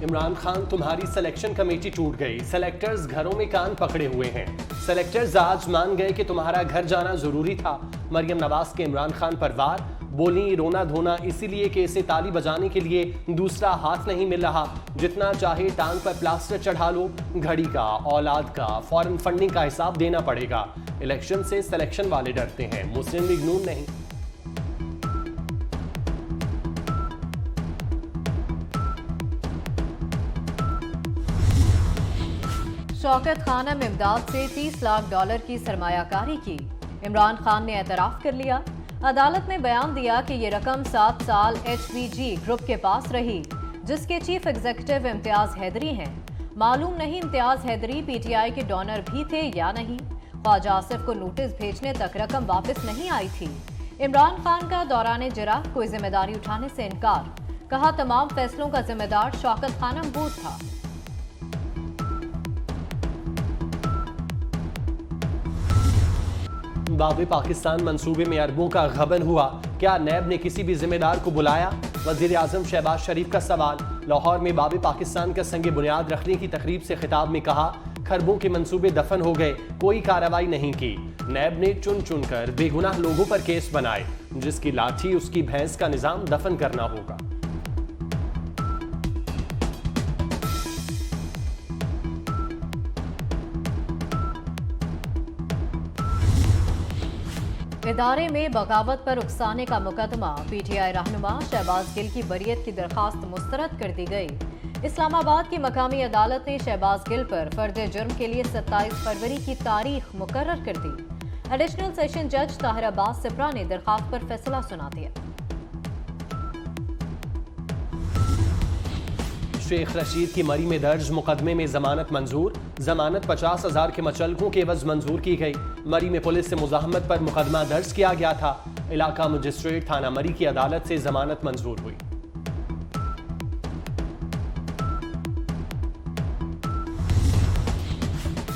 عمران خان تمہاری selection committee ٹوٹ گئی، سلیکٹرز گھروں میں کان پکڑے ہوئے ہیں، سلیکٹرز آج مان گئے کہ تمہارا گھر جانا ضروری تھا۔ مریم نواز کے عمران خان پر وار، بولیں رونا دھونا اسی لیے کہ اسے تالی بجانے کے لیے دوسرا ہاتھ نہیں مل رہا، جتنا چاہے ٹانگ پر پلاسٹر چڑھا لو، گھڑی کا، اولاد کا، فورن فنڈنگ کا حساب دینا پڑے گا۔ الیکشن سے سلیکشن والے ڈرتے ہیں، مسلم لیگ نون نہیں۔ شوکت خانم امداد سے $30 لاکھ کی سرمایہ کاری کی، عمران خان نے اعتراف کر لیا۔ عدالت نے بیان دیا کہ یہ رقم 7 سال HVG گروپ کے پاس رہی، جس کے چیف ایگزیکٹو امتیاز حیدری ہیں۔ معلوم نہیں امتیاز حیدری PTI کے ڈونر بھی تھے یا نہیں۔ خواجہ آصف کو نوٹس بھیجنے تک رقم واپس نہیں آئی تھی۔ عمران خان کا دوران جرح کوئی ذمہ داری اٹھانے سے انکار، کہا تمام فیصلوں کا ذمہ دار شوکت خانم بود تھا۔ باب پاکستان منصوبے میں اربوں کا غبن ہوا، کیا نیب نے کسی بھی ذمہ دار کو بلایا؟ وزیر اعظم شہباز شریف کا سوال۔ لاہور میں باب پاکستان کا سنگ بنیاد رکھنے کی تقریب سے خطاب میں کہا، کھربوں کے منصوبے دفن ہو گئے، کوئی کارروائی نہیں کی۔ نیب نے چن چن کر بے گناہ لوگوں پر کیس بنائے، جس کی لاٹھی اس کی بھینس کا نظام دفن کرنا ہوگا۔ ادارے میں بغاوت پر اکسانے کا مقدمہ، PTI رہنما شہباز گل کی بریت کی درخواست مسترد کر دی گئی۔ اسلام آباد کی مقامی عدالت نے شہباز گل پر فرد جرم کے لیے 27 فروری کی تاریخ مقرر کر دی۔ ایڈیشنل سیشن جج طاہر عباس سپرا نے درخواست پر فیصلہ سنا دیا۔ شیخ رشید کی مری میں درج مقدمے میں ضمانت منظور، ضمانت 50,000 کے مچلکوں کے عوض منظور کی گئی۔ مری میں پولیس سے مزاحمت پر مقدمہ درج کیا گیا تھا، علاقہ مجسٹریٹ تھانہ مری کی عدالت سے ضمانت منظور ہوئی۔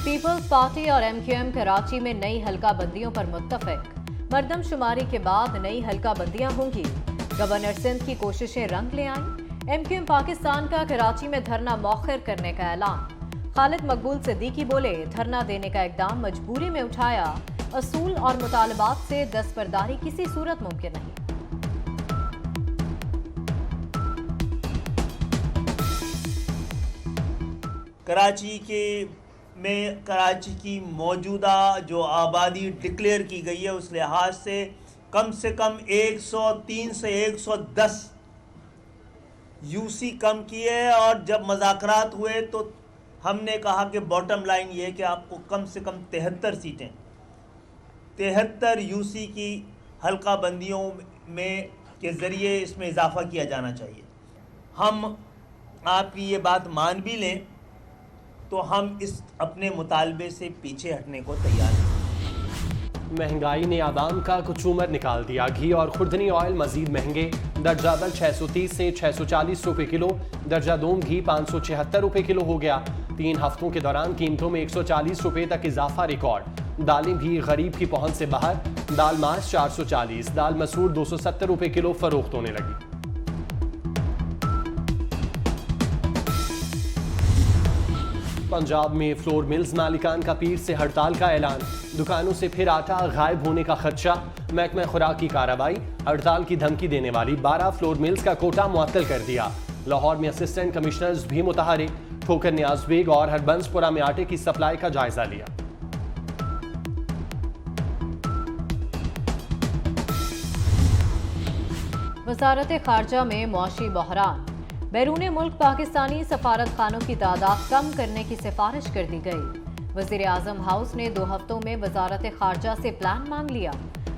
پیپلز پارٹی اور MQM کراچی میں نئی حلقہ بندیوں پر متفق، مردم شماری کے بعد نئی حلقہ بندیاں ہوں گی۔ گورنر سندھ کی کوششیں رنگ لے آئیں، MQM پاکستان کا کراچی میں دھرنا مؤخر کرنے کا اعلان۔ خالد مقبول صدیقی بولے، دھرنا دینے کا اقدام مجبوری میں اٹھایا، اصول اور مطالبات سے دستبرداری کسی صورت ممکن نہیں۔ کراچی کی موجودہ جو آبادی ڈکلیئر کی گئی ہے اس لحاظ سے کم 103 سے 110 UC کم کیے، اور جب مذاکرات ہوئے تو ہم نے کہا کہ باٹم لائن یہ ہے کہ آپ کو کم سے کم 73 سیٹیں 73 UC کی حلقہ بندیوں میں کے ذریعے اس میں اضافہ کیا جانا چاہیے۔ ہم آپ کی یہ بات مان بھی لیں تو ہم اس اپنے مطالبے سے پیچھے ہٹنے کو تیار ہیں۔ مہنگائی نے عوام کا کچومر نکال دیا، گھی اور خوردنی آئل مزید مہنگے، درجہ اول 630 سے 640 روپے کلو، درجہ دوم گھی 576 روپے کلو ہو گیا۔ 3 ہفتوں کے دوران قیمتوں میں 140 روپے تک اضافہ ریکارڈ۔ دالیں بھی غریب کی پہنچ سے باہر، دال ماس 440، دال مسور 270 روپے کلو فروخت ہونے لگی۔ پنجاب میں فلور ملز مالکان کا پیر سے ہڑتال کا اعلان، دکانوں سے پھر آٹا غائب ہونے کا خدشہ، محکمہ خوراک کی کارروائی، ہڑتال کی دھمکی دینے والی 12 فلور ملز کا کوٹا معطل کر دیا۔ لاہور میں اسسٹنٹ کمشنرز بھی متحرک، ٹھوکر نیاز بیگ اور ہربنس پورہ میں آٹے کی سپلائی کا جائزہ لیا۔ وزارت خارجہ میں معاشی بحران، بیرون ملک پاکستانی سفارت خانوں کی تعداد کم کرنے کی سفارش کر دی گئی۔ وزیر اعظم ہاؤس نے 2 ہفتوں میں وزارت خارجہ سے پلان مانگ لیا۔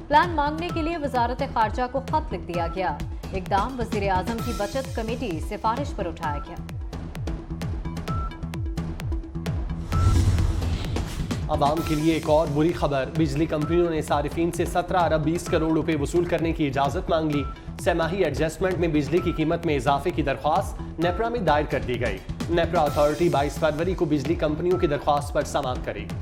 پلان مانگنے کے لیے وزارت خارجہ کو خط لکھ دیا گیا۔ اقدام وزیر اعظم کی بچت کمیٹی سفارش پر اٹھایا گیا۔ عوام کے لیے ایک اور بری خبر، بجلی کمپنیوں نے صارفین سے 17 ارب 20 کروڑ روپے وصول کرنے کی اجازت مانگ لی۔ سہ ماہی ایڈجسٹمنٹ میں بجلی کی قیمت میں اضافے کی درخواست نیپرا میں دائر کر دی گئی۔ نیپرا اتھارٹی 22 فروری کو بجلی کمپنیوں کی درخواست پر سماعت کرے گی۔